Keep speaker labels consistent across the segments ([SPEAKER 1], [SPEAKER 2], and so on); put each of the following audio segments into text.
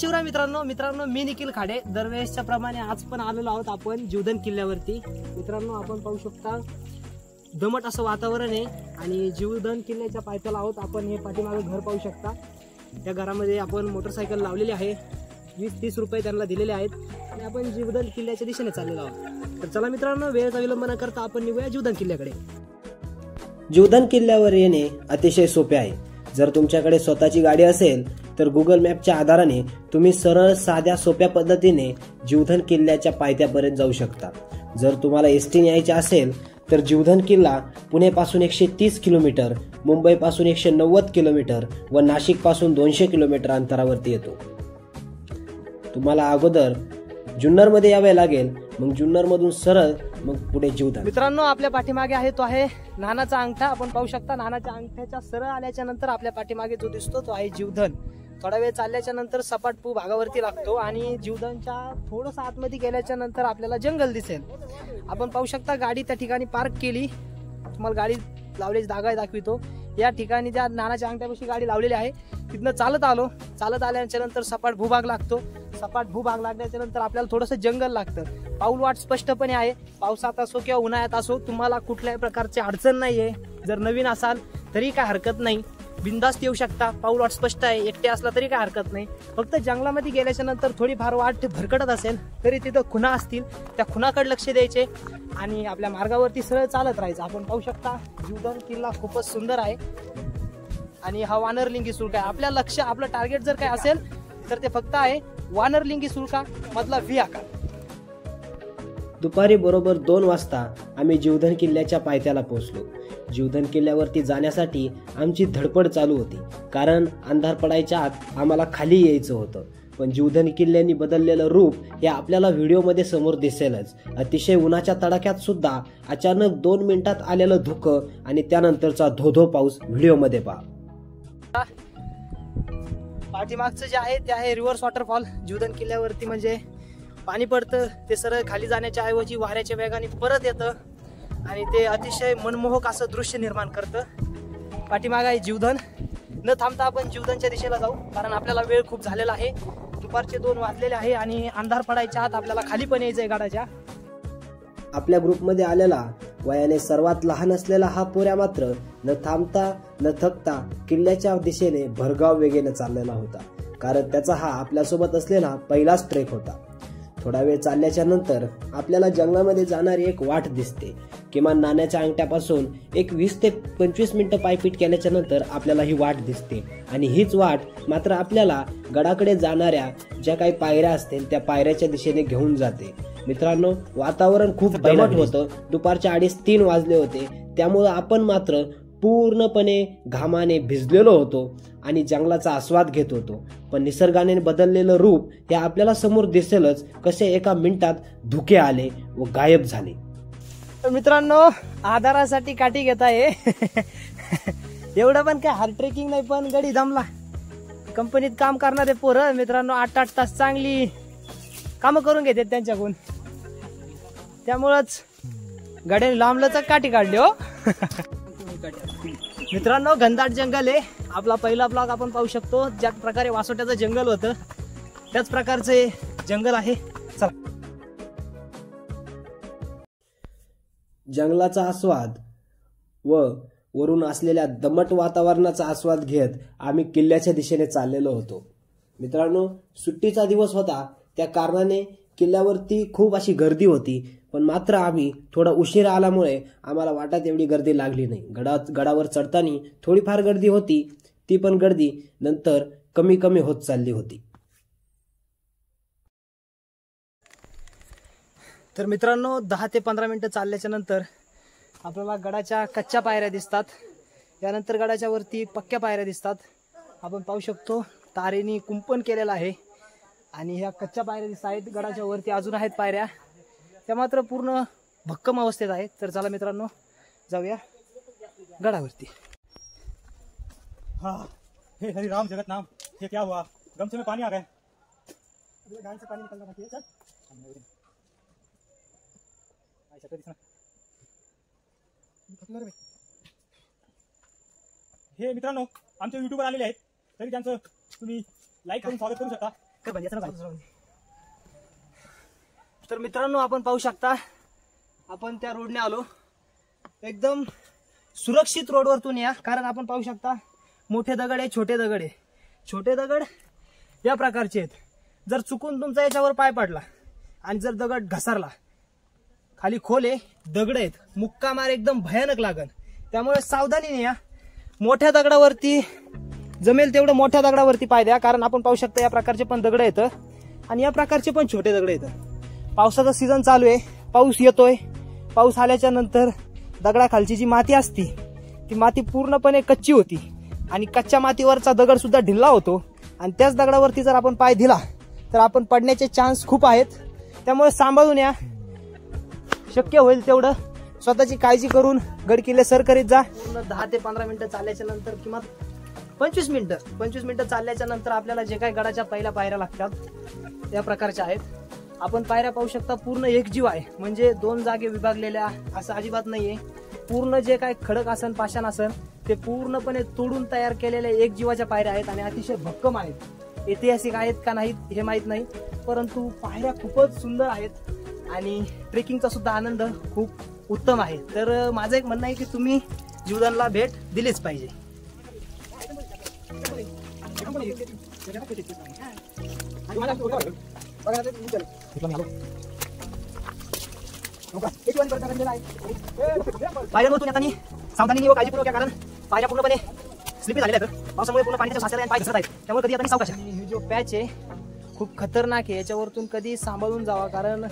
[SPEAKER 1] शिवराय मित्रांनो मी निखिल खाडे दरवेळेसच्या प्रमाणे आज पण आलेलो आहोत आपण जीवधन किल्ल्यावरती। मित्रांनो आपण पाहू शकता दमट असं वातावरण आहे आणि जीवधन किल्ल्याच्या पायथ्याला आहोत आपण। हे पाठीमागे घर पाहू शकता, त्या घरामध्ये आपण मोटरसायकल लावलेली आहे, 20-30 रुपये त्यांना दिलेले आहेत आणि आपण जीवधन किल्ल्याच्या दिशेने चाललेलो आहोत। तर चला मित्रांनो, वेळेचा विलंब न करता आपण निघूया जीवधन किल्ल्याकडे।
[SPEAKER 2] जीवधन किल्ल्यावर येणे अतिशय सोपे आहे। जर तुमच्याकडे स्वतःची गाडी असेल तर गुगल मॅपच्या आधाराने तुम्ही सरळ साध्या सोप्या पद्धतीने जीवधन किल्ल्याच्या पायथ्यापर्यंत जाऊ शकता। जर तुम्हाला एसटीने यायचे असेल तर जीवधन किल्ला पुणेपासून 130 किलोमीटर, मुंबईपासून 190 किलोमीटर व नाशिकपासून 200 किलोमीटर अंतरावरती येतो। तुम्हाला अगोदर जुन्नरमध्ये यावे लागेल, मग जुन्नरमधून सरळ मग पुढे जीवधन।
[SPEAKER 1] मित्रांनो आपल्या पाठीमागे आहे तो आहे नानाचा अंगठा। आपण पाहू शकता नानाच्या अंगठ्याच्या सरळ आल्याच्या नंतर आपल्या पाठीमागे जो दिसतो तो आहे जीवधन। थोडा वेळ चालल्याच्या नंतर सपाट भागावरती लागतो आणि जीवधनच्या थोडंस आतमध्ये गेल्याच्या नंतर आपल्याला जंगल दिसेल। आपण पाहू शकता गाडी त्या ठिकाणी पार्क केली, तुम्हाला गाडी लावल्याची जागा दाखवितो। या ठिकाणी ज्या नानाच्या अंगठ्यापाशी गाडी लावलेली आहे तिथनं चालत आल्याच्या नंतर सपाट भूभाग लागतो। सपाट भूभाग लागल्याच्या नंतर आपल्याला थोडंसं जंगल लागतं। पाऊल वाट स्पष्टपणे आहे, पावसात असो किंवा उन्हाळ्यात असो तुम्हाला कुठल्याही प्रकारची अडचण नाहीये। जर नवीन असाल तरी काय हरकत नाही, बिंदास्त येऊ शकता। पाऊल वाट स्पष्ट आहे, एकटे असला तरी काय हरकत नाही। फक्त जंगलामध्ये गेल्याच्या नंतर थोडीफार वाट भरकटत असेल तरी तिथं खुणा असतील, त्या खुणाकडे लक्ष द्यायचे आणि आपल्या मार्गावरती सरळ चालत राहायचं। आपण पाहू शकता जीवधन किल्ला खूपच सुंदर आहे आणि हा वानरलिंगी सुळका आहे। आपलं टार्गेट जर काय असेल तर ते फक्त आहे वानरलिंगी सुळका मधला व्ही आकार।
[SPEAKER 2] दुपारी बरोबर 2 वाजता आम्ही जीवधन किल्ल्याच्या पायथ्याला पोहोचलो। जीवधन किल्ल्यावरती जाण्यासाठी आमची धडपड चालू होती, कारण अंधार पडायच्या आत आम्हाला खाली यायचं होतं। पण जीवधन किल्ल्याने बदललेलं रूप हे आपल्याला व्हिडिओमध्ये समोर दिसेलच। अतिशय उन्हाच्या तडाख्यात सुद्धा अचानक 2 मिनिटात आलेलं धुकं आणि त्यानंतरचा धोधो पाऊस व्हिडिओमध्ये पहा।
[SPEAKER 1] पाठीमागचं जे आहे ते आहे रिव्हर्स वॉटरफॉल। जीवधन किल्ल्यावरती म्हणजे पाणी पडतं, ते सरळ खाली जाण्याच्या ऐवजी वाऱ्याच्या वेगाने परत येतं आणि ते अतिशय मनमोहक असं दृश्य निर्माण करतं। पाठीमागे आहे जीवधन। न थांबता आपण जीवधनच्या दिशेला जाऊ, कारण आपल्याला वेळ खूप झालेला आहे। दुपारचे 2 वाजलेले आहे आणि अंधार पडायच्या आत आपल्याला खाली पण यायचंय गाडाच्या।
[SPEAKER 2] आपल्या ग्रुपमध्ये आलेला वयाने सर्वात लहान असलेला हा पोऱ्या मात्र न थांबता न थकता किल्ल्याच्या दिशेने भरधाव वेगेने चाललेला होता, कारण त्याचा हा आपल्यासोबत असलेला पहिलाच ट्रेक होता। थोडा वेळ चालल्याच्या नंतर आपल्याला जंगलामध्ये जाणारी एक वाट दिसते। किमान नाण्याच्या अंगठ्यापासून एक 20 ते 25 मिनिटं पायपीट केल्याच्या नंतर आपल्याला ही वाट दिसते आणि हीच वाट मात्र आपल्याला गडाकडे जाणाऱ्या ज्या काही पायऱ्या असतील त्या पायऱ्याच्या दिशेने घेऊन जाते। मित्रांनो वातावरण खूप दमट होतं, दुपारच्या 2:30-3 वाजले होते, त्यामुळे आपण मात्र पूर्णपणे घामाने भिजलेलो होतो आणि जंगलाचा आस्वाद घेत होतो। पण निसर्गाने बदललेलं रूप हे आपल्याला समोर दिसेलच, कसे एका मिनिटात धुके आले व गायब झाले।
[SPEAKER 1] तर मित्रांनो आधारासाठी काठी घेत आहे एवढं पण काय हार्ड ट्रेकिंग नाही, पण गडी दमला। कंपनीत काम करणारे पोरं मित्रांनो 8-8 तास चांगली कामं करून घेतात त्यांच्याकडून, त्यामुळंच गाड्याने लांबलंच काठी काढली हो मित्रांनो घनदाट जंगल आहे। आपला पहिला ब्लॉग आपण पाहू शकतो, ज्या प्रकारे वासोट्याचं जंगल होतं त्याच प्रकारचे जंगल आहे। चला
[SPEAKER 2] जंगलाचा आस्वाद व वरून असलेल्या दमट वातावरणाचा आस्वाद घेत आम्ही किल्ल्याच्या दिशेने चाललेलो होतो। मित्रांनो सुट्टीचा दिवस होता, त्या कारणाने किल्ल्यावरती खूप अशी गर्दी होती, पण मात्र आम्ही थोडा उशीर आल्यामुळे आम्हाला वाटत एवढी गर्दी लागली नाही। गडावर चढताना थोडीफार गर्दी होती, ती पण गर्दी नंतर कमी कमी होत चालली होती।
[SPEAKER 1] तर मित्रांनो 10 ते 15 मिनिटं चालल्याच्या नंतर आपल्याला गडाच्या कच्च्या पायऱ्या दिसतात, यानंतर गडाच्या वरती पक्क्या पायऱ्या दिसतात। आपण पाहू शकतो तारेने कुंपण केलेलं आहे आणि ह्या कच्च्या पायऱ्या दिसत आहेत। गडाच्या वरती अजून आहेत पायऱ्या, त्या मात्र पूर्ण भक्कम अवस्थेत आहेत। तर चला मित्रांनो जाऊया गडावरती।
[SPEAKER 3] हाँ हे हरि राम जगत नाम, ये क्या हुआ? गमछे में पानी आ गया, गाय से पानी निकलना बाकी है। चल हे मित्रांनो आमचे युट्यूबर आलेले आहेत, तरी त्यांचं तुम्ही लाईक करून स्वागत करू शकता।
[SPEAKER 1] तर मित्रांनो, आपण पाहू शकता आपण त्या रोडने आलो. एकदम सुरक्षित रोडवरतून या, कारण आपण पाहू शकता मोठे दगड आहे, छोटे दगड आहे. छोटे दगड या प्रकारचे आहेत. जर चुकून तुमचा याच्यावर पाय पडला आणि जर दगड घसरला, खाली खोल आहे, दगड आहेत, मुक्का मार एकदम भयानक लागल. त्यामुळे सावधानीने या. मोठ्या दगडावरती जमेल तेवढं मोठ्या दगडावरती पाय द्या, कारण आपण पाहू शकता या प्रकारचे पण दगड आहेत आणि या प्रकारचे पण छोटे दगड आहेत. पावसाचा सीझन चालू आहे, पाऊस येतोय. पाऊस आल्याच्या नंतर दगडाखालची जी माती असती ती माती पूर्णपणे कच्ची होती आणि कच्च्या मातीवरचा दगड सुद्धा ढिल्ला होतो आणि त्याच दगडावरती जर आपण पाय दिला तर आपण पडण्याचे चान्स खूप आहेत. त्यामुळे सांभाळून या. शक्य होईल तेवढं स्वतःची काळजी करून गड किल्ले सर करीत जा. पूर्ण 10 ते 15 मिनिटं चालल्याच्या नंतर किंवा 25 मिनिटं चालल्याच्या नंतर आपल्याला जे काही गडाच्या पहिल्या पायऱ्या लागतात त्या प्रकारच्या आहेत. आपण पायऱ्या पाहू शकता, पूर्ण एकजीव आहे, म्हणजे 2 जागे विभागलेल्या असं अजिबात नाहीये. पूर्ण जे काय खडक आसन, पाषाण आसन ते पूर्णपणे तोडून तयार केलेल्या एकजीवाच्या पायऱ्या आहेत आणि अतिशय भक्कम आहेत. ऐतिहासिक आहेत का नाहीत हे माहीत नाही, परंतु पायऱ्या खूपच सुंदर आहेत आणि ट्रेकिंगचा सुद्धा आनंद खूप उत्तम आहे. तर माझं एक म्हणणं आहे की तुम्ही जीवदानला भेट दिलीच पाहिजे. पायऱ्यांवरतून येताना सावधानी व काळजीपूर्वक या, कारण पायऱ्या पूर्णपणे स्लिपी झालेल्या आहेत. पावसामुळे पूर्ण पाण्याच्या साचलेल्या पाय घसरत आहेत. त्यामुळे कधी येताना सावकाश. हे जो पॅच आहे खूप खतरनाक आहे, याच्यावरतून कधी सांभाळून जावा, कारण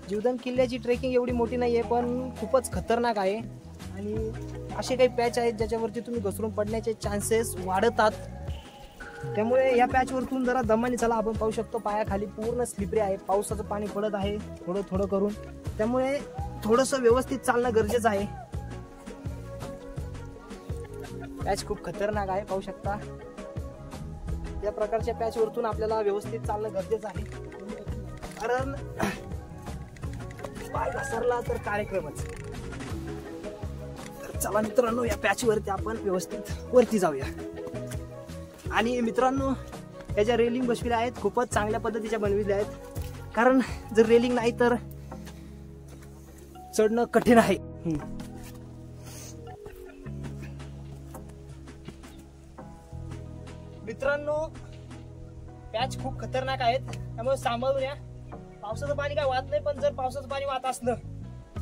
[SPEAKER 1] जीवदान किल्ल्याची ट्रेकिंग एवढी मोठी नाहीये पण खूपच खतरनाक आहे आणि असे काही पॅच आहेत ज्याच्यावरती तुम्ही घसरून पडण्याचे चान्सेस वाढतात. त्यामुळे या पॅचवरतून जरा दमाने चला. आपण पाहू शकतो पायाखाली पूर्ण स्लिपरी आहे, पावसाचं पाणी पडत आहे थोडं थोडं करून. त्यामुळे थोडंसं व्यवस्थित चालणं गरजेचं आहे. पॅच खूप खतरनाक आहे, पाहू शकता. या प्रकारच्या पॅचवरतून आपल्याला व्यवस्थित चालणं गरजेचं आहे, कारण पाय घसरला तर कार्यक्रमच. तर चला मित्रांनो, या पॅचवरती आपण व्यवस्थित वरती जाऊया. आणि मित्रांनो, या ज्या रेलिंग बसविल्या आहेत खूपच चांगल्या पद्धतीच्या बनविल्या आहेत, कारण जर रेलिंग नाही तर चढणं कठीण आहे. मित्रांनो, पॅच खूप खतरनाक आहेत, त्यामुळे सांभाळून या. पावसाचं पाणी काय वाहत नाही, पण जर पावसाचं पाणी वाहत असलं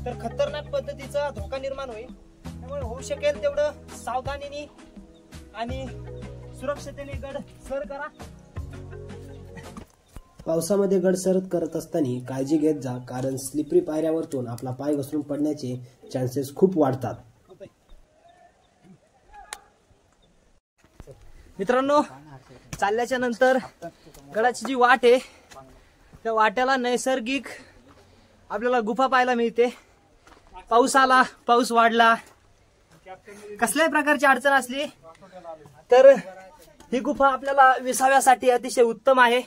[SPEAKER 1] तर खतरनाक पद्धतीचा धोका निर्माण होईल. त्यामुळे होऊ शकेल तेवढं सावधानीने आणि सुरक्षितेने गड सर करा.
[SPEAKER 2] पावसामध्ये गड सर करत असताना काळजी घेत जा, कारण स्लिपरी पायऱ्यावरतून आपला पाय घसरून पडण्याचे चान्सेस खूप वाढतात.
[SPEAKER 1] मित्रांनो, चालल्याच्या नंतर गडाची जी वाट आहे त्या वाट्याला नैसर्गिक आपल्याला गुफा पाहायला मिळते. पाऊस आला, पाऊस वाढला, कसल्याही प्रकारची अडचण असली तर ही गुफा आपल्याला विसाव्यासाठी अतिशय उत्तम आहे.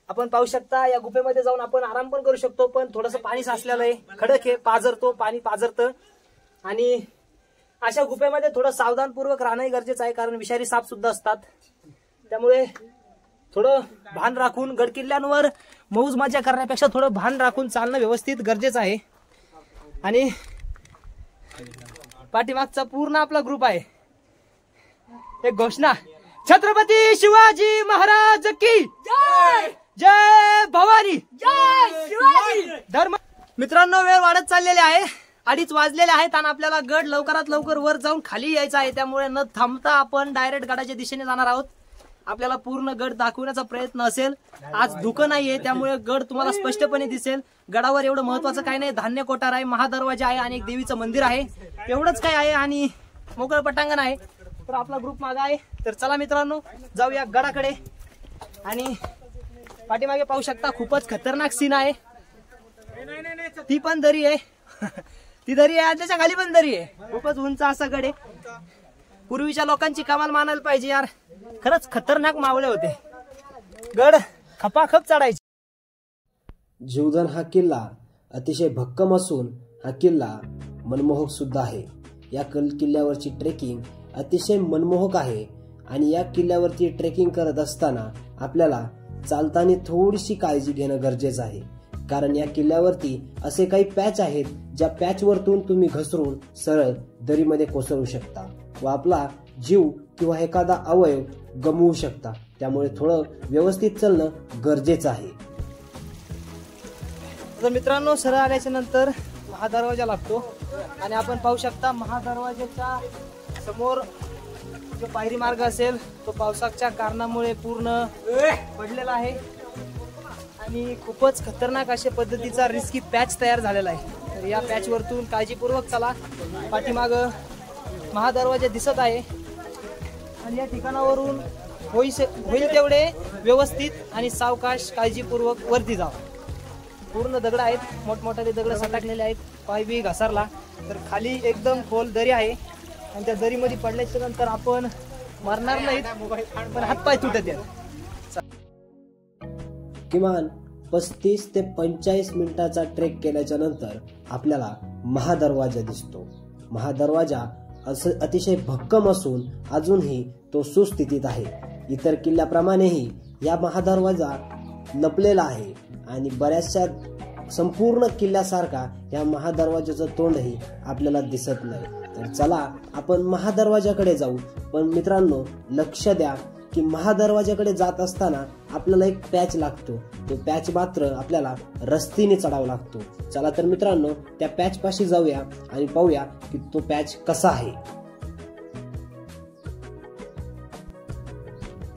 [SPEAKER 1] आपण पाहू शकता या गुफेमध्ये जाऊन आपण आराम पण करू शकतो, पण थोडंसं पाणी साचलेलं आहे, खडक आहे, पाझरतो, पाणी पाझरतं आणि अशा गुफेमध्ये थोडं सावधानपूर्वक राहणं गरजेचं आहे, कारण विषारी साप सुद्धा असतात. त्यामुळे थोडं भान राखून गड किल्ल्यांवर मौज मजा करण्यापेक्षा थोडं भान राखून चालणं व्यवस्थित गरजेचं आहे. आणि पाठीमागचा पूर्ण आपला ग्रुप आहे. एक घोषणा, छत्रपती शिवाजी महाराज की जय, जय भवानी, जय शिवाजी. धर्म. मित्रांनो, वेळ वाढत चाललेले आहे, 2:30 वाजलेले आहेत आणि आपल्याला गड लवकरात लवकर वर जाऊन खाली यायचा आहे. त्यामुळे न थांबता आपण डायरेक्ट गडाच्या दिशेने जाणार आहोत. आपल्याला पूर्ण गड दाखवण्याचा प्रयत्न असेल. आज धुकं नाहीये, त्यामुळे गड तुम्हाला स्पष्टपणे दिसेल. गडावर एवढं महत्वाचं काही नाही, धान्य कोठार आहे, महादरवाजा आहे आणि एक देवीचं मंदिर आहे, एवढंच काय आहे आणि मोकळं पटांगण आहे. तर आपला ग्रुप मागा आहे. तर चला मित्रांनो, जाऊया गडाकडे. आणि पाठीमागे पाहू शकता खूपच खतरनाक सीन आहे. ती पण दरी आहे, ती दरी आहे, त्याच्या खाली पण दरी आहे. खूपच उंच असा गड आहे. पूर्वीच्या लोकांची कमाल मानायला पाहिजे यार, खरंच खतरनाक मावळे होते. गड खपाखप चढायचे.
[SPEAKER 2] जीवदान हा किल्ला अतिशय भक्कम असून हा किल्ला मनमोहक सुद्धा आहे. या किल्ल्यावरची ट्रेकिंग अतिशय मनमोहक आहे आणि या किल्ल्यावरती ट्रेकिंग करत असताना आपल्याला चालताना थोडीशी काळजी घेणं गरजेचं आहे, कारण या किल्ल्यावरती असे काही पॅच आहेत ज्या पॅचवरतून तुम्ही घसरून सरळ दरीमध्ये कोसळू शकता व आपला जीव किंवा एखादा अवयव गमवू शकता. त्यामुळे थोडं व्यवस्थित चालणं गरजेचं आहे.
[SPEAKER 1] तर मित्रांनो, सरळ आल्याच्या नंतर महादरवाजा लागतो आणि आपण पाहू शकता महादरवाजाच्या समोर जो पायरी मार्ग असेल तो पावसाच्या कारणामुळे पूर्ण पडलेला आहे आणि खूपच खतरनाक अशा पद्धतीचा रिस्की पॅच तयार झालेला आहे. तर या पॅच वरतून काळजीपूर्वक चला. पाठीमाग महादरवाजा दिसत आहे आणि या ठिकाणावरून होईल तेवढे व्यवस्थित आणि सावकाश काळजीपूर्वक वरती जावं. पूर्ण दगड आहेत, मोठमोठाले दगड सटाकलेले आहेत, पाय बी घसरला तर खाली एकदम खोल दरी आहे आणि त्या दरीमध्ये पडल्याच्या नंतर आपण मरणार नाहीत, पण हातपाय तुटत आहेत.
[SPEAKER 2] किमान 35 ते 45 मिनिटाचा ट्रेक केल्याच्या नंतर आपल्याला महादरवाजा दिसतो. महादरवाजा अतिशय भक्कम असून अजूनही तो सुस्थितीत आहे. इतर किल्ल्याप्रमाणेही या महादरवाजा लपलेला आहे आणि बऱ्याचशा संपूर्ण किल्ल्यासारखा या महादरवाजाचं तोंडही आपल्याला दिसत नाही. तर चला आपण महादरवाजाकडे जाऊ. पण मित्रांनो, लक्ष द्या की महादरवाजाकडे जात असताना आपल्याला एक पॅच लागतो. तो पॅच मात्र आपल्याला रस्त्याने चढावा लागतो. चला तर मित्रांनो, त्या पॅच पाशी जाऊया आणि पाहूया की तो पॅच कसा आहे.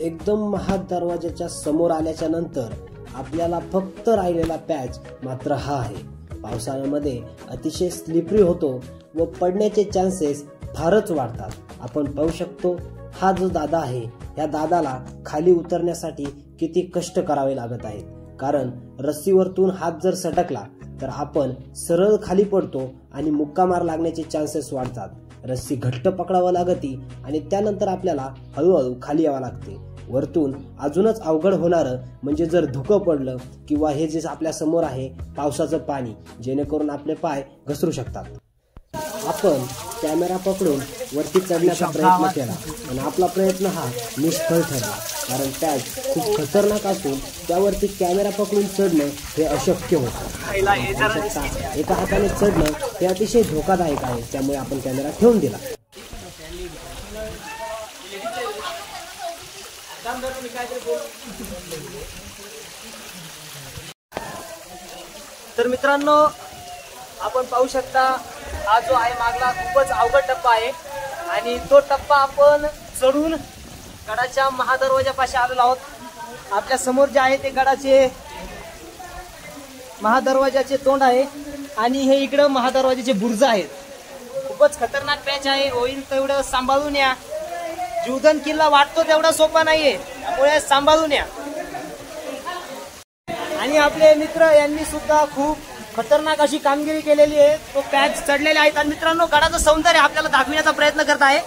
[SPEAKER 2] एकदम महादरवाजाच्या समोर आल्याच्या नंतर आपल्याला फक्त राहिलेला पॅच मात्र हा आहे. पावसाळ्यामध्ये अतिशय स्लिपरी होतो व पडण्याचे चान्सेस फारच वाढतात. आपण पाहू शकतो हा जो दादा आहे, या दादाला खाली उतरण्यासाठी किती कष्ट करावे लागत आहेत, कारण रस्सीवरतून हात जर सटकला तर आपण सरळ खाली पडतो आणि मुक्कामार लागण्याचे चान्सेस वाढतात. रस्सी घट्ट पकडावं लागते आणि त्यानंतर आपल्याला हळूहळू खाली यावं लागते. वरतून अजूनच अवघड होणारं म्हणजे जर धुकं पडलं किंवा हे जे आपल्या समोर आहे पावसाचं पाणी, जेणेकरून आपले पाय घसरू शकतात. आपण कॅमेरा पकडून वरती चढण्याचा प्रयत्न केला आणि आपला प्रयत्न हा निष्फळ ठरला, कारण पॅच खूप खतरनाक असून त्यावरती कॅमेरा पकडून चढणं हे अशक्य होतं. एका हाताने चढणं हे अतिशय धोकादायक आहे, त्यामुळे आपण कॅमेरा ठेवून दिला.
[SPEAKER 1] तर मित्रांनो, आपण पाहू शकता हा जो आहे मागला खूपच अवघड टप्पा आहे आणि तो टप्पा आपण चढून गडाच्या महादरवाजापाशी आलेलो आहोत. आपल्या समोर जे आहे ते गडाचे महादरवाजाचे तोंड आहे आणि हे इकडं महादरवाजाचे बुर्ज आहेत. खूपच खतरनाक पॅच आहे. होईल तेवढं सांभाळून या. जीवधन किल्ला वाटतो तेवढा सोपा नाहीये, त्यामुळे सांभाळून या. आणि आपले मित्र यांनी सुद्धा खूप खतरनाक अशी कामगिरी केलेली आहे. तो पॅच चढलेले आहेत आणि मित्रांनो, गडाचं सौंदर्य आपल्याला दाखविण्याचा प्रयत्न करत आहे.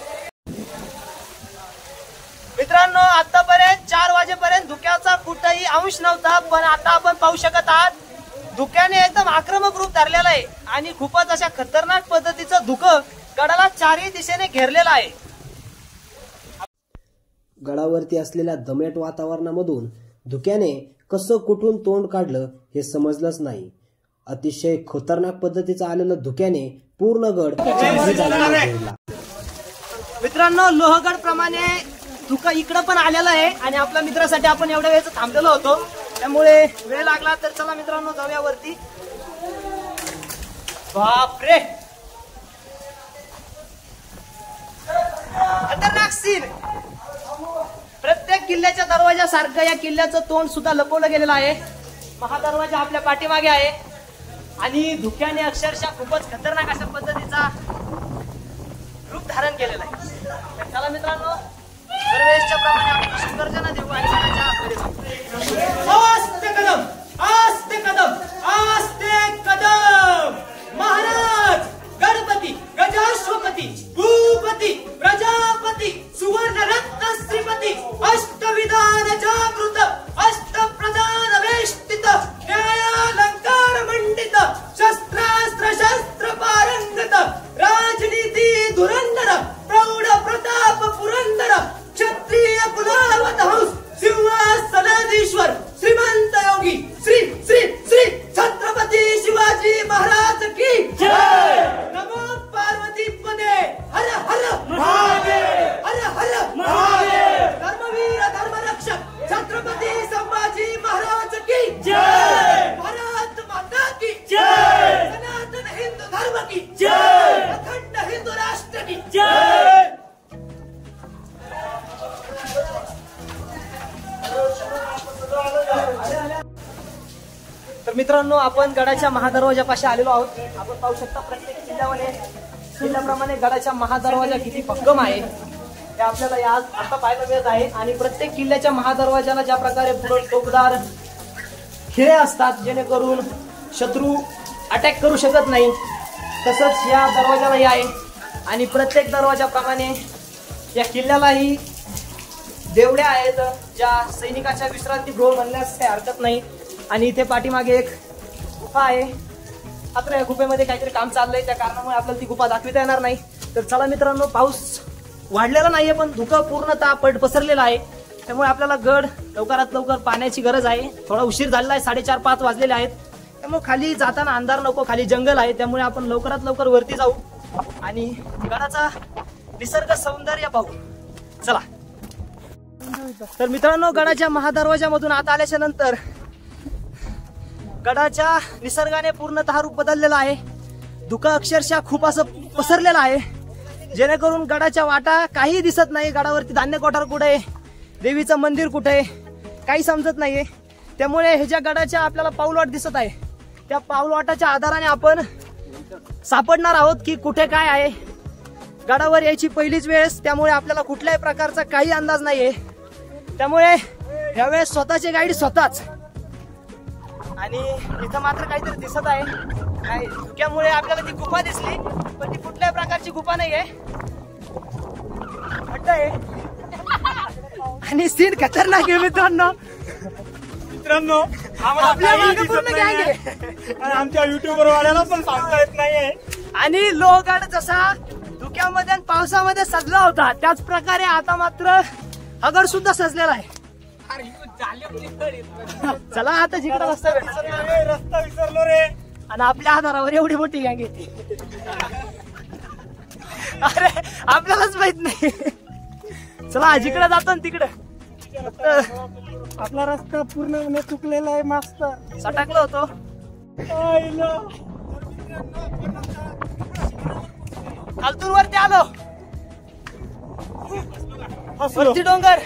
[SPEAKER 1] मित्रांनो, आतापर्यंत 4 वाजेपर्यंत धुक्याचा कुठेही अंश नव्हता, पण आता आपण पाहू शकत आहात धुक्याने एकदम आक्रमक रूप धरलेलं आहे आणि खूपच अशा खतरनाक पद्धतीचं धुकं गडाला चारही दिशेने घेरलेलं आहे.
[SPEAKER 2] गडावरती असलेल्या दमट वातावरणामधून धुक्याने कसं कुठून तोंड काढलं हे समजलंच नाही. अतिशय खतरनाक पद्धतीचं आलेलं धुक्याने पूर्ण गड घेरला.
[SPEAKER 1] मित्रांनो, लोहगड प्रमाणे धुकं इकडं पण आलेलं आहे आणि आपल्या मित्रासाठी आपण एवढ्या वेळेचं थांबलेलो होतो, त्यामुळे वेळ लागला. तर चला मित्रांनो, जाऊया वरती. बापरे, खतरनाक सीन. प्रत्येक किल्ल्याच्या दरवाजासारखं या किल्ल्याचं तोंड सुद्धा लपवलं गेलेलं आहे. महादरवाजा आपल्या पाठीमागे आहे आणि धुक्याने अक्षरशः खूपच खतरनाक अशा पद्धतीचा रूप धारण केलेला आहे. तर चला मित्रांनो, दरवेळेसच्या प्रमाणे आपण सुंदरजना देऊ आणि गडाच्या आतमध्ये जाऊ. आस्ते कदम, आस्ते कदम, आस्ते कदम. महाराज गणपती, गजाश्वपती, भूपती, प्रजापती, सुवर्णरत्न श्रीपती, अष्टविधान जागृत, अष्टप्रधान वेष्टित, न्यायालंकार मंडित, शस्त्रास्त्र शस्त्र पारंगत, राजनीती धुरंधर, प्रौढ प्रताप पुरंदर, क्षत्रिय कुलावत हंस, सिंहासनाधीश्वर, तर मित्रांनो, आपण गडाच्या महादरवाजापाशी आलेलो आहोत. आपण पाहू शकता प्रत्येक किल्ल्याप्रमाणे गडाच्या महादरवाजा किती भक्कम आहे हे आपल्याला या आता पाहायला मिळत आहे. आणि प्रत्येक किल्ल्याच्या महादरवाजाला ज्या प्रकारे पुढे टोकदार खिळे असतात जेणेकरून शत्रू अटॅक करू शकत नाही, तसंच या दरवाजालाही आहे. आणि प्रत्येक दरवाजाप्रमाणे या किल्ल्यालाही देवड्या आहेत ज्या सैनिकाच्या विश्रांतीगृह म्हणण्यास काही हरकत नाही. आणि इथे पाठीमागे एक गुफा आहे. मात्र या गुफेमध्ये काहीतरी काम चाललंय, त्या कारणामुळे आपल्याला ती गुफा दाखविता येणार नाही. तर चला मित्रांनो, पाऊस वाढलेला नाहीये पण धुकं पूर्णतः पसरलेला आहे. त्यामुळे आपल्याला गड लवकरात लवकर पाण्याची गरज आहे. थोडा उशीर झालेला आहे, 4:30-5 वाजलेले आहेत. त्यामुळे खाली जाताना अंधार नको, खाली जंगल आहे. त्यामुळे आपण लवकरात लवकर वरती जाऊ आणि गडाचा निसर्ग सौंदर्य पाहू. चला. तर मित्रांनो, गडाच्या महादरवाजामधून आत आल्याच्या नंतर गडाच्या निसर्गाने पूर्णतः रूप बदललेलं आहे. धुकं अक्षरशः खूप असं पसरलेलं आहे, जेणेकरून गडाच्या वाटा काही दिसत नाही. गडावरती धान्य कोठार कुठे आहे, देवीचं मंदिर कुठे आहे, काही समजत नाहीये. त्यामुळे हे ज्या गडाच्या आपल्याला पाऊलवाट दिसत आहे, त्या पाऊलवाटाच्या आधाराने आपण सापडणार आहोत की कुठे काय आहे. गडावर यायची पहिलीच वेळेस, त्यामुळे आपल्याला कुठल्याही प्रकारचा काही अंदाज नाहीये. त्यामुळे यावेळेस स्वतःचे गाईड स्वतःच. आणि इथं मात्र काहीतरी दिसत आहे. काय धुक्यामुळे आपल्याला ती गुफा दिसली, पण ती कुठल्याही प्रकारची गुफा नाहीये, खड्ड आहे. आणि सीन खतरनाक आहे मित्रांनो. आपल्या मागे पूर्ण गँग आहे.
[SPEAKER 3] आमच्या युट्यूबर वाल्याला पण सांगता येत नाहीये.
[SPEAKER 1] आणि लोहगड जसा धुक्यामध्ये आणि पावसामध्ये सजला होता, त्याच प्रकारे आता मात्र हा गड सुद्धा सजलेला आहे. चला आता जिकडे रस्ता
[SPEAKER 3] विसरलो रे.
[SPEAKER 1] आणि आपल्या आधारावर एवढी मोठी गँग येते. अरे आपल्यालाच माहित नाही. चला जिकडे जातो ना तिकडे.
[SPEAKER 3] आपला रस्ता पूर्ण चुकलेला आहे. मस्त
[SPEAKER 1] सटकलो होतो. खालतून वरती आलो. वरती डोंगर,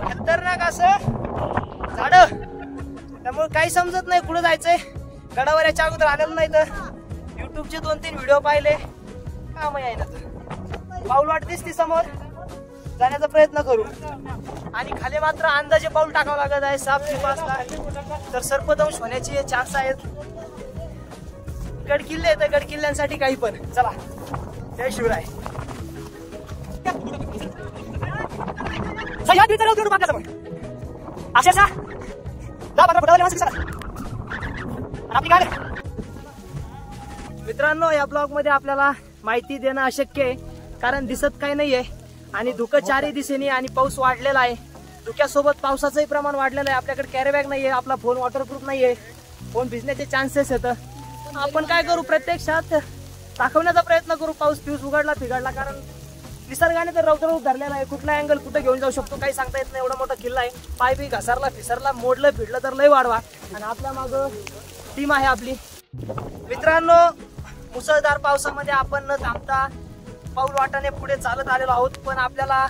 [SPEAKER 1] खतरनाक असं झाड, त्यामुळे काही समजत नाही कुठं जायचंय. गडावर याच्या अगोदर आलेलं नाही, तर युट्यूबचे 2-3 व्हिडिओ पाहिले, काम आहे ना. पाऊल वाट दिसती समोर, जाण्याचा प्रयत्न करू. आणि खाली मात्र अंदाजे पाऊल टाकावं लागत आहे. साप शिप असला तर सर्पदंश होण्याचे चान्स आहेत. गड किल्ले आहेत, गड किल्ल्यांसाठी काही पण. चला, जय शिवराय. मित्रांनो, या ब्लॉग मध्ये आपल्याला माहिती देणं अशक्य आहे, कारण दिसत काही नाहीये. आणि धुकं चारही दिशेने आणि पाऊस वाढलेला आहे. धुक्यासोबत पावसाचंही प्रमाण वाढलेलं आहे. आपल्याकडे कॅरी बॅग नाहीये, आपला फोन वॉटरप्रूफ नाहीये, फोन भिजण्याचे चान्सेस येतं. आपण काय करू, प्रत्यक्षात दाखवण्याचा प्रयत्न करू. पाऊस पिऊस उघडला फिघडला, कारण निसर्गाने तर रौद्ररूप धरलेला आहे. कुठला अँगल कुठे घेऊन जाऊ शकतो काही सांगता येत नाही. एवढा मोठा किल्ला आहे. पाय बी घसरला फिसरला मोडलं फिडलं तर लय वाढवा. आणि आपल्या मागं टीम आहे आपली. मित्रांनो, मुसळधार पावसामध्ये आपण न थांबता पाऊल वाटाने पुढे चालत आलेलो आहोत. पण आपल्याला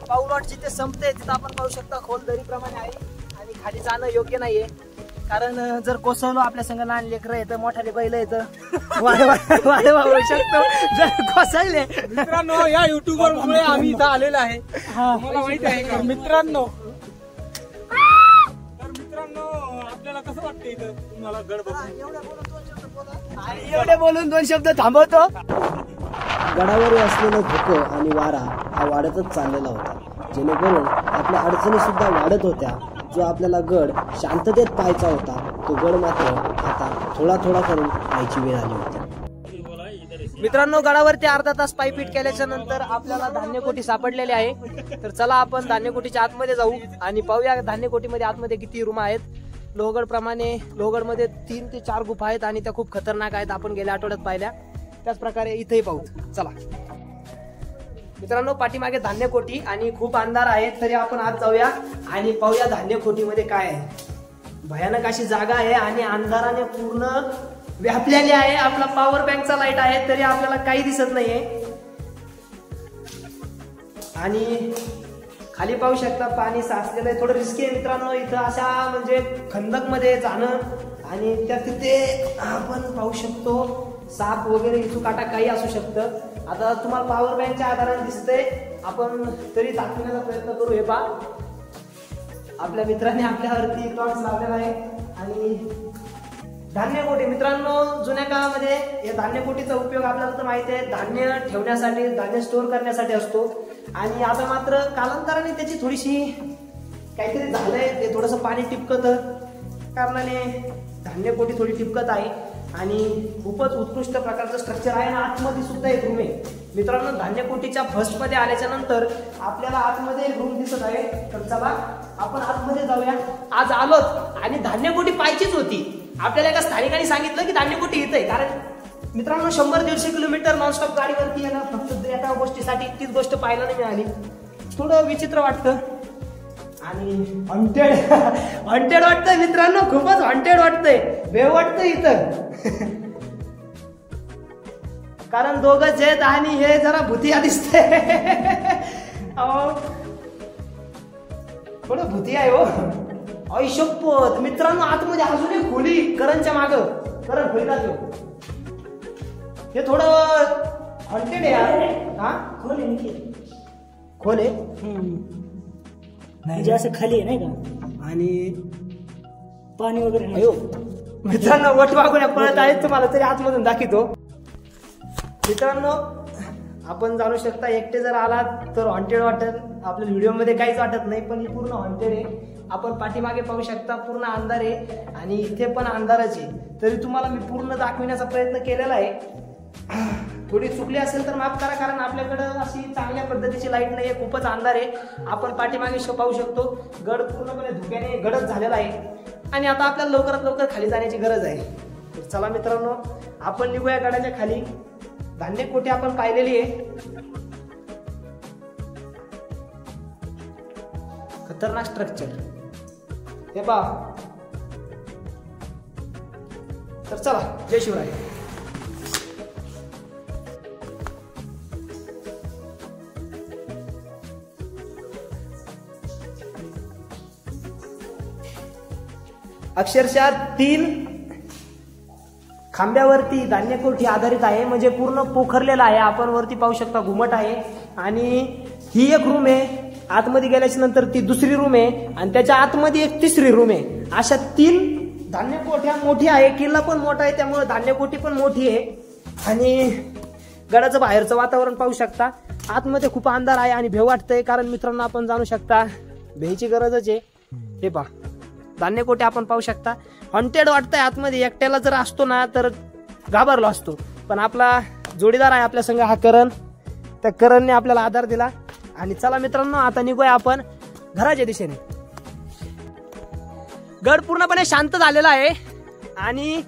[SPEAKER 1] पाऊल वाट जिथे संपते तिथं आपण पाहू शकता खोल दरीप्रमाणे आहे. आणि खाली जाणं योग्य नाहीये, कारण जर कोसळलो आपल्या संग लहान लेकरं येतं, मोठाले बैल येतं, वाढ होऊ शकतो जर कोसळले.
[SPEAKER 3] मित्रांनो, या युट्यूबर मुळे आम्ही इथं आलेलो आहे. मला माहिती आहे का मित्रांनो. तर मित्रांनो, आपल्याला कसं वाटतं इथं तुम्हाला गड बघून?
[SPEAKER 1] एवढे बोलून 2 शब्द थांबवतो.
[SPEAKER 2] गडावर असलेलं धुकं आणि वारा हा वाढतच चाललेला होता, जेणेकरून आपल्या अडचणी सुद्धा वाढत होत्या. जो आपल्याला गड शांततेत पाहायचा होता, तो गड मात्र आता थोडा थोडा करून पाहायची वेळ आली होती.
[SPEAKER 1] मित्रांनो, गडावरती अर्धा तास पायपीट केल्याच्या नंतर आपल्याला धान्यकोटी सापडलेली आहे. तर चला आपण धान्यकोटीच्या आतमध्ये जाऊ आणि पाहूया धान्यकोटीमध्ये आतमध्ये किती रूम आहेत. लोहगड प्रमाणे लोहगडमध्ये 3 ते 4 गुफा आहेत आणि त्या खूप खतरनाक आहेत. आपण गेल्या आठवड्यात पाहिल्या, त्याच प्रकारे इथेही पाहू. चला मित्रांनो, पाठीमागे धान्यकोटी आणि खूप अंधार आहे, तरी आपण आत जाऊया आणि पाहूया धान्यकोटीमध्ये काय आहे. भयानक अशी जागा आहे आणि अंधाराने पूर्ण व्यापलेली आहे. आपला पॉवर बँकचा लाईट आहे, तरी आपल्याला काही दिसत नाहीये. आणि खाली पाहू शकता पाणी साचलेलं आहे. थोडं रिस्की आहे मित्रांनो इथं अशा म्हणजे खंदक मध्ये जाणं. आणि त्या तिथे आपण पाहू शकतो साप वगैरे इचूकाटा काही असू शकतं. आता तुम्हाला पॉवर बँकच्या आधाराने दिसतंय, आपण तरी दाखवण्याचा प्रयत्न करू. हे पहा आपल्या मित्राने आपल्यावरती टॉर्च लावलेला आहे. आणि धान्य कोठी मित्रांनो, जुन्या काळामध्ये या धान्य कोठीचा उपयोग आपल्याला तर माहिती आहे, धान्य ठेवण्यासाठी, धान्य स्टोअर करण्यासाठी असतो. आणि आता मात्र कालांतराने त्याची थोडीशी काहीतरी झालंय, ते थोडंसं पाणी टिपकत कारणाने धान्य कोठी थोडी टिपकत आहे. आणि खूपच उत्कृष्ट प्रकारचं स्ट्रक्चर आहे. आणि आतमध्ये सुद्धा एक रूम आहे मित्रांनो. धान्य कोठीच्या फर्स्ट मध्ये आल्याच्या नंतर आपल्याला आतमध्ये एक रूम दिसत आहे. तर चला आपण आतमध्ये जाऊया. आज आलोत आणि धान्य कोठी पाहिजेच होती. आपल्याला एका स्थानिकाने सांगितलं की धान्य कोठी येत आहे, कारण मित्रांनो 100-150 किलोमीटर नॉनस्टॉप गाडीवरती येणं फक्त एका गोष्टीसाठी, तीच गोष्ट पाहायला नाही मिळाली. थोडं विचित्र वाटतं आणि हॉन्टेड वाटतंय मित्रांनो, खूपच हॉन्टेड वाटतंय, भेव वाटतंय इथं. कारण दोघंच आहेत आणि हे जरा भुतिया दिसतंय. थोडं भुतिया आहे हो. ऐशोपत मित्रांनो, आतमध्ये अजून एक खोली करणच्या माग, करण खोलीला देऊ. हे थोडं हॉन्टेड आहे यार. हा खोल आहे
[SPEAKER 4] म्हणजे असं खाली आहे नाही का, आणि पाणी वगैरे नाही.
[SPEAKER 1] अयो मित्रांनो, वट वागून पळत आहेत तुम्हाला तरी आतमधून दाखवतो. मित्रांनो आपण जाणू शकता, एकटे जर आलात तर हॉन्टेड वाटेल. आपल्या व्हिडिओमध्ये काहीच वाटत नाही, पण ही पूर्ण हॉन्टेड आहे. आपण पाठीमागे पाहू शकता पूर्ण अंधार आहे आणि इथे पण अंधारच आहे. तरी तुम्हाला मी पूर्ण दाखविण्याचा प्रयत्न केलेला आहे. थोडी चुकली असेल तर माफ करा, कारण आपल्याकडं अशी चांगल्या पद्धतीची लाईट नाही आहे, खूपच अंधार आहे. आपण पाठीमागे पाहू शकतो गड पूर्णपणे धुक्याने गडद झालेला आहे. आणि आता आपल्याला लवकरात लवकर खाली जाण्याची गरज आहे. तर चला मित्रांनो, आपण निघूया गडाच्या खाली. धान्य कोठी आपण पाहिलेली आहे. खतरनाक स्ट्रक्चर हे पहा. तर चला, जय शिवराय. अक्षरशः 3 खांब्यावरती धान्य कोठी आधारित आहे, म्हणजे पूर्ण पोखरलेला आहे. आपण वरती पाहू शकता घुमट आहे. आणि ही एक रूम आहे. आतमध्ये गेल्याच्या नंतर ती दुसरी रूम आहे आणि त्याच्या आतमध्ये एक तिसरी रूम आहे. अशा 3 धान्य कोठ्या मोठी आहे. किल्ला पण मोठा आहे, त्यामुळे धान्य कोठी पण मोठी आहे. आणि गडाचं बाहेरचं वातावरण पाहू शकता. आतमध्ये खूप अंधार आहे आणि भेव वाटतंय, कारण मित्रांनो आपण जाणू शकता भेची गरजच आहे. हे पहा धान्य कोठी आपण पाहू शकता. हॉन्टेड वाटतंय आतमध्ये. एकट्याला जर असतो ना तर घाबरलो असतो, पण आपला जोडीदार आहे आपल्या संग, हा करण. त्या करणने आपल्याला आधार दिला. आणि चला मित्रांनो, आता निघूया आपण घराच्या दिशेने. गड पूर्णपणे शांत झालेला आहे आणि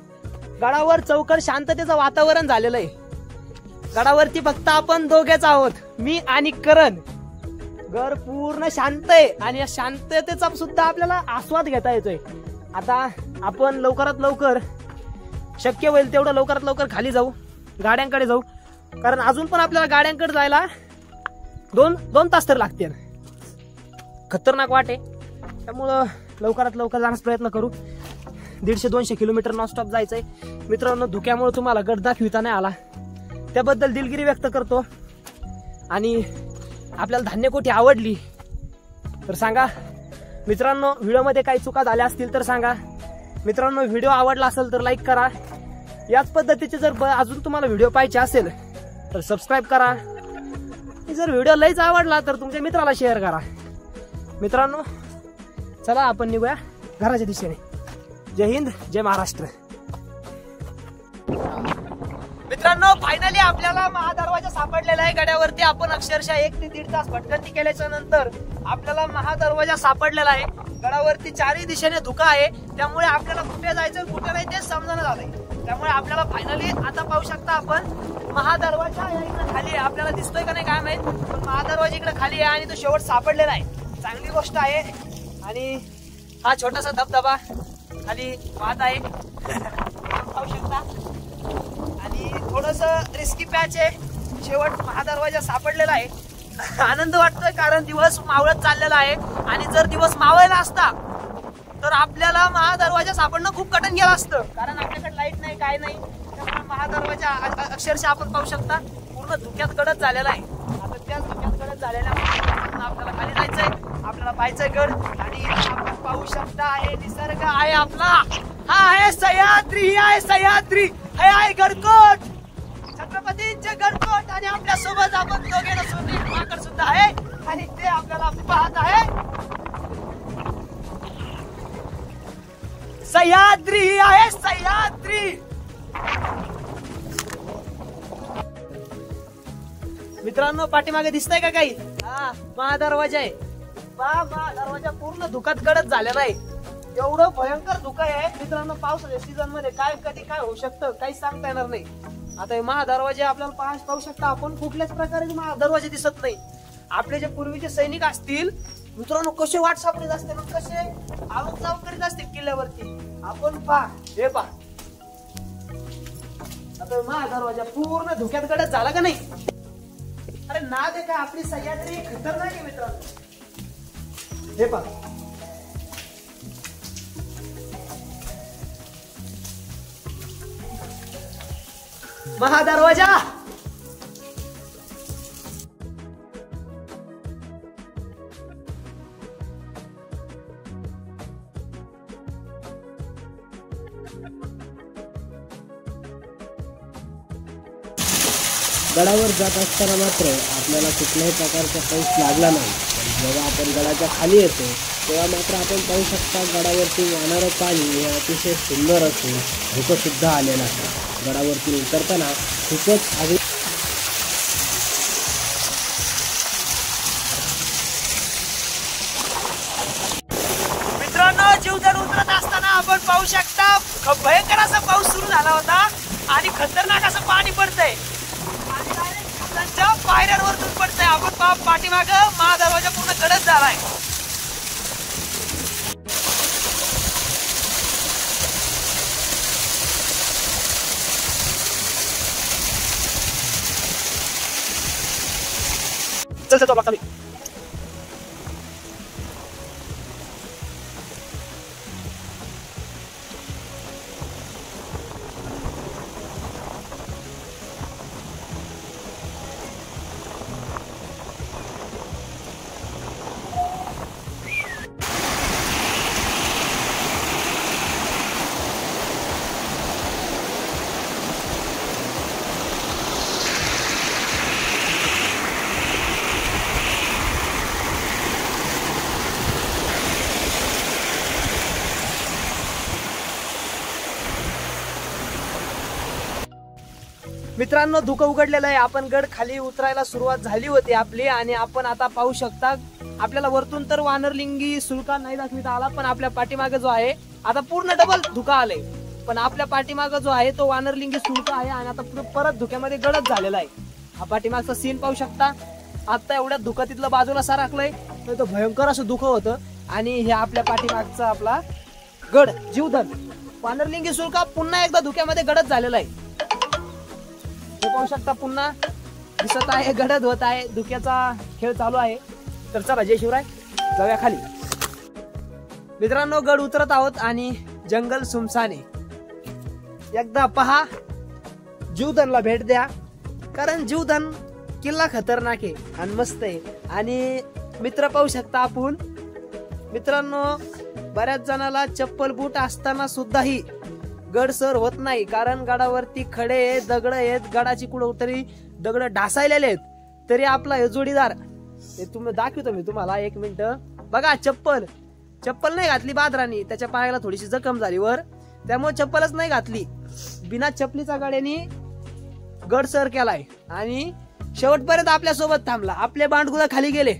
[SPEAKER 1] गडावर चौकट शांततेचं वातावरण झालेलं आहे. गडावरती फक्त आपण दोघेच आहोत, मी आणि करण. गड पूर्ण शांत आहे आणि या शांततेचा सुद्धा आपल्याला आस्वाद घेता येतोय. आता आपण लवकरात लवकर, शक्य होईल तेवढं लवकरात लवकर खाली जाऊ, गाड्यांकडे जाऊ, कारण अजून पण आपल्याला गाड्यांकडे जायला 2 तास तर लागतील. खतरनाक वाट आहे, त्यामुळं लवकरात लवकर जाण्याचा प्रयत्न करू. 150-200 किलोमीटर नॉनस्टॉप जायचंय मित्रांनो. धुक्यामुळे तुम्हाला गड दाखविता नाही आला, त्याबद्दल दिलगिरी व्यक्त करतो. आणि आपल्याला धान्य कोठी आवडली तर सांगा मित्रांनो. व्हिडिओमध्ये काही चुका झाल्या असतील तर सांगा मित्रांनो. व्हिडिओ आवडला असेल तर लाईक करा. याच पद्धतीचे जर अजून तुम्हाला व्हिडिओ पाहिजे असेल तर सबस्क्राईब करा. जर व्हिडिओ लईच आवडला तर तुमच्या मित्राला शेअर करा. मित्रांनो चला आपण निघूया घराच्या दिशेने. जय हिंद, जय महाराष्ट्र. मित्रांनो फायनली आपल्याला महादरवाजा सापडलेला आहे गडावरती. आपण अक्षरशः 1 ते 1.5 तास भटकंती केल्याच्या नंतर आपल्याला महादरवाजा सापडलेला आहे. गडावरती 4ही दिशेने धुका आहे, त्यामुळे आपल्याला कुठे जायचं कुठे नाही ते समजणं झालंय. त्यामुळे आपल्याला फायनली आता पाहू शकता आपण महादरवाजा इकडे खाली आहे. आपल्याला दिसतोय का नाही काय माहित, पण महादरवाजा इकडे खाली आहे आणि तो शेवट सापडलेला आहे. चांगली गोष्ट आहे. आणि हा छोटासा धबधबा खाली वाहत आहे पाहू शकता. आणि थोडस रिस्की पॅच आहे. शेवट महादरवाजा सापडलेला आहे. आनंद वाटतोय कारण दिवस मावळत चाललेला आहे आणि जर दिवस मावळला असता तर आपल्याला महादरवाजा सापडणं खूप कठीण गेलं असतं कारण आपल्याकडे लाईट नाही काय नाही. त्यामुळे महादरवाजा अक्षरशः आपण पाहू शकता पूर्ण धुक्यात गडद झालेला आहे. आता त्याच धुक्यात गडद झालेल्या आपल्याला खाली जायचंय, आपल्याला पाहायचंय गड आणि आपण पाहू शकता आहे निसर्ग आहे आपला. हा आहे सह्याद्री, ही आहे सह्याद्री, हे आहे गडकोट, छत्रपतींचे गडकोट आणि आपल्या सोबत आपण दोघे नसून एक माकड सुद्धा आहे आणि ते आपल्याला पाहत आहे. सह्याद्री ही आहे सह्याद्री. मित्रांनो पाठीमागे दिसतंय का काही? हा महादरवाजा आहे. महादरवाजा पूर्ण धुक्यात गडद झालेला आहे. एवढं भयंकर धुकं आहे मित्रांनो. पावसाच्या सीझन मध्ये काय कधी काय होऊ शकतं काही सांगता येणार नाही. आता हे महादरवाजे आपल्याला पाहू शकता आपण कुठल्याच प्रकारे महादरवाजे दिसत नाही. आपले जे पूर्वीचे सैनिक असतील मित्रांनो कसे वाट सापडत असतील, कसे आवक जावक करीत असतील किल्ल्यावरती. आपण पहा हे पहा आता महादरवाजा पूर्ण धुक्यात गडद झाला का नाही? अरे ना दे काय आपली सह्याद्री खतरनाक आहे मित्रांनो. हे पहा महादरवाजा.
[SPEAKER 2] गडावर जात असताना मात्र आपल्याला कुठल्याही प्रकारचा पाऊस लागला नाही. पण जेव्हा आपण गडाच्या खाली येतो तेव्हा मात्र आपण पाहू शकता गडावरती वाहणारं पाणी हे अतिशय सुंदर असून धुकं सुद्धा आलेलं आहे. गडावरती उतरताना खूपच आधी
[SPEAKER 1] मित्रांनो जीवधन उतरत असताना आपण पाहू शकता भयंकर असा पाऊस सुरू झाला होता आणि खतरनाक असं पाणी पडतंय आणि डायरेक्ट जीवधनच्या पायऱ्यांवरतून पडतंय. आपण पाठीमाग महादरवाजा पूर्ण गडद झालाय. चल चल बाबा मित्रांनो धुकं उघडलेलं आहे. आपण गड खाली उतरायला सुरुवात झाली होती आपली आणि आपण आता पाहू शकता आपल्याला वरतून तर वानरलिंगी सुळका नाही दाखविता आला पण आपल्या पाठीमागे जो आहे आता पूर्ण डबल धुका आलंय. पण आपल्या पाठीमागे जो आहे तो वानरलिंगी सुळका आहे आणि आता परत धुक्यामध्ये गडद झालेला आहे. हा पाठीमागचा सीन पाहू शकता. आता एवढ्या धुकं तिथलं बाजूला सारखलंय तर भयंकर असं धुकं होतं आणि हे आपल्या पाठीमागचा आपला गड जीवधन वानरलिंगी सुळका पुन्हा एकदा धुक्यामध्ये गडद झालेला आहे. हे पाहू शकता पुन्हा दिसत आहे गडद होत आहे. धुक्याचा खेळ चालू आहे. तर चला जय शिवराय जाऊया खाली. मित्रांनो गड उतरत आहोत आणि जंगल सुमसाने. एकदा पहा जीवधनला भेट द्या कारण जीवधन किल्ला खतरनाक आहे आणि मस्त आहे. आणि मित्र पाहू शकता आपण मित्रांनो बऱ्याच जणाला चप्पल बूट असताना सुद्धाही गड सर होत नाही कारण गडावरती खडे आहेत, दगड आहेत, गडाची कुठेतरी दगड ढासायलेले आहेत. तरी आपला हे जोडीदार ते तुम्ही दाखवतो मी तुम्हाला एक मिनिट. बघा चप्पल नाही घातली बादरानी, त्याच्या पायाला थोडीशी जखम झाली वर त्यामुळे चप्पलच नाही घातली. बिना चपलीचा गाड्यानी गड सर केलाय आणि शेवटपर्यंत आपल्या सोबत थांबला. आपले बांडगुला खाली गेले.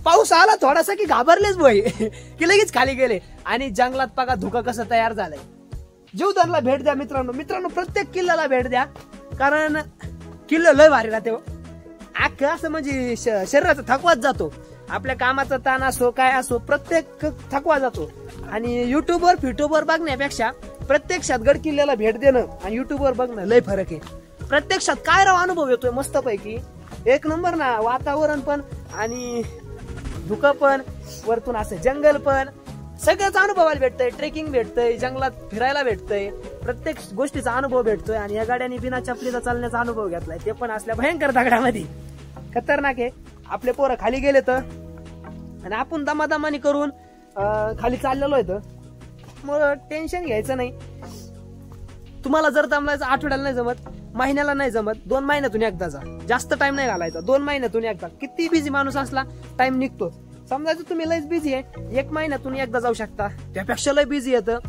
[SPEAKER 1] पाऊस आला थोडासा की घाबरलेच भाई की लगेच खाली गेले आणि जंगलात बघा धुकं कसं तयार झालंय. जीवधनला भेट द्या मित्रांनो प्रत्येक किल्ल्याला भेट द्या कारण किल्ला लय भारी राहते. अख्खं असं म्हणजे शरीराचा थकवाच जातो. आपल्या कामाचा ताण असो काय असो प्रत्येक थकवा जातो आणि युट्यूबवर बघण्यापेक्षा प्रत्यक्षात गड किल्ल्याला भेट देणं आणि युट्यूबवर बघणं लय फरक आहे. प्रत्यक्षात काय राव अनुभव येतोय मस्त पैकी. एक नंबर ना, वातावरण पण आणि धुकं पण, वरतून असं जंगल पण, सगळ्याच अनुभवायला भेटतंय. ट्रेकिंग भेटतंय, जंगलात फिरायला भेटतंय, प्रत्येक गोष्टीचा अनुभव भेटतोय. आणि या गाड्याने बिना चपलीचा चालण्याचा अनुभव घेतलाय, ते पण असल्या भयंकर दगडामध्ये. खतरनाक आहे. आपले पोरं खाली गेले तर आणि आपण दमादमानी करून खाली चाललेलो आहे तर मग टेन्शन घ्यायचं नाही. तुम्हाला जर दमलायचं आठवड्याला नाही जमत, महिन्याला नाही जमत, 2 महिन्यातून एकदा जा. जास्त टाइम नाही घालायचा, 2 महिन्यातून एकदा. किती बिझी माणूस असला टाइम निघतो. समजायचं तुम्ही लयच बिझी आहे, 1 महिन्यातून एकदा जाऊ शकता. त्यापेक्षा लय बिझी येतं,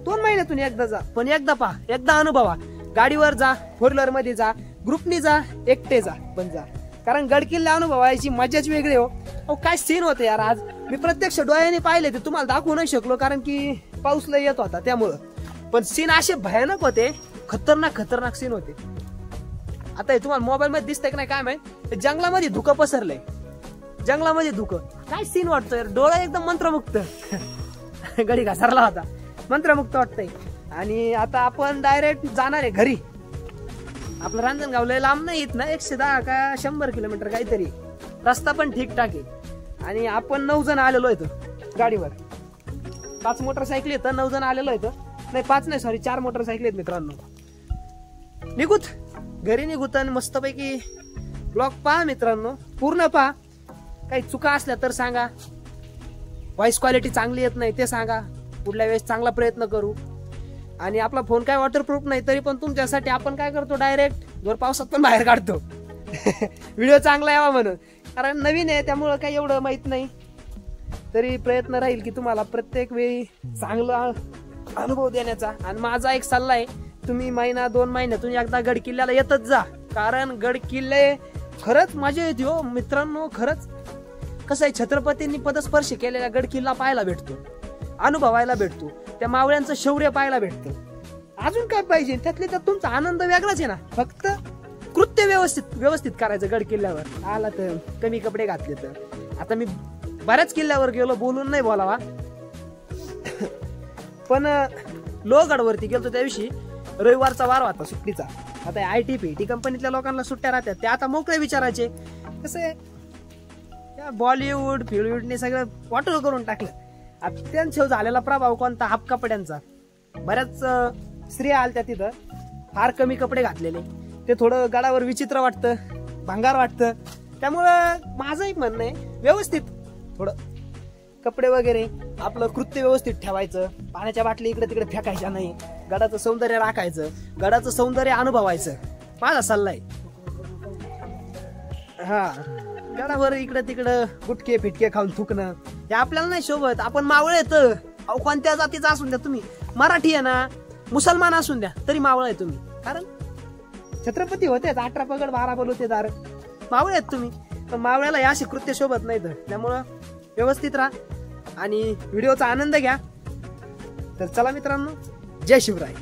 [SPEAKER 1] 2 महिन्यातून एकदा जा. पण एकदा पहा, एकदा अनुभवा. गाडीवर जा, 4 व्हीलर मध्ये जा, ग्रुपनी जा, एकटे जा, पण जा. कारण गडकिल्ला अनुभवायची मजाच वेगळी हो. काय सीन होते यार. आज मी प्रत्यक्ष डोळ्याने पाहिले, ते तुम्हाला दाखवू नाही शकलो कारण की पाऊस लय येत होता त्यामुळं. पण सीन असे भयानक होते, खतरनाक सीन होते. आता हे तुम्हाला मोबाईल मध्ये दिसतंय की नाही काय माहित, जंगलामध्ये धुकं पसरलंय. जंगलामध्ये धुकं, काय सीन वाटतोय. डोळा एकदम मंत्रमुक्त. गडी घसरला होता, मंत्रमुक्त वाटतंय. आणि आता आपण डायरेक्ट जाणार आहे घरी. आपलं रांजणगाव लय लांब नाही येत ना, 110 का 100 किलोमीटर काहीतरी. रस्ता पण ठीकठाक आहे. आणि आपण 9 जण आलेलो आहेत गाडीवर. 5 मोटरसायकल येतं, 9 जण आलेलो आहेत. नाही 5 नाही, सॉरी 4 मोटरसायकल आहेत मित्रांनो. निघूत घरी निघूत आणि मस्तपैकी ब्लॉग पहा मित्रांनो, पूर्ण पहा. काही चुका असल्या तर सांगा. व्हॉइस क्वालिटी चांगली येत नाही ते सांगा, पुढल्या वेळेस चांगला प्रयत्न करू. आणि आपला फोन काय वॉटरप्रूफ नाही, तरी पण तुमच्यासाठी आपण काय करतो, डायरेक्ट जोर पावसात पण बाहेर काढतो. व्हिडिओ चांगला यावा म्हणून. कारण नवीन आहे त्यामुळं काही एवढं माहित नाही, तरी प्रयत्न राहील की तुम्हाला प्रत्येक वेळी चांगला अनुभव देण्याचा. आणि माझा एक सल्ला आहे, तुम्ही 1-2 महिन्यातून एकदा गड किल्ल्याला येतच जा. कारण गड किल्ले खरंच मजा येते हो मित्रांनो. खरंच कसं आहे, छत्रपतींनी पदस्पर्श केलेला गड किल्ला पाहायला भेटतो, अनुभवायला भेटतो. त्या मावळ्यांचं शौर्य पाहायला भेटतं. अजून काय पाहिजे, त्यातले त्यात तुमचा आनंद वेगळाच आहे ना. फक्त कृत्य व्यवस्थित करायचं गड किल्ल्यावर आला तर. कमी कपडे घातले तर. आता मी बऱ्याच किल्ल्यावर गेलो, बोलून नाही बोलावा, पण लोहगडवरती गेलो त्या दिवशी रविवारचा वार होता सुट्टीचा. आता ITPT कंपनीतल्या लोकांना सुट्ट्या राहतात, ते आता मोकळे विचारायचे. कसं आहे, बॉलिवूड फिलिवूडने सगळं वाटोळ करून टाकलं. त्यांच्यावर झालेला प्रभाव कोणता, हाफ कपड्यांचा. बऱ्याच स्त्रिया आल्या तिथं, फार कमी कपडे घातलेले. ते थोडं गडावर विचित्र वाटतं, भंगार वाटतं. त्यामुळं माझं एक म्हणणं आहे, व्यवस्थित थोडं कपडे वगैरे आपलं कृत्य व्यवस्थित ठेवायचं. पाण्याच्या बाटली इकडे तिकडे फेकायच्या नाही. गडाचं सौंदर्य राखायचं, गडाचं सौंदर्य अनुभवायचं, माझा सल्ला आहे. हा, गडावर इकडे तिकडं गुटके फिटके खाऊन थुकणं हे आपल्याला नाही शोभत. आपण मावळ येतं, अहो कोणत्या जातीचा असून द्या तुम्ही, मराठी आहे ना, मुसलमान असून द्या तरी मावळ आहे तुम्ही. कारण छत्रपती होते, 18 पगड 12 बलुतेदार, मावळ आहेत तुम्ही. पण मावळ्याला या अशी कृत्य शोभत नाही. तर त्यामुळं व्यवस्थित राहा आणि व्हिडिओचा आनंद घ्या. तर चला मित्रांनो, जय शिवराय.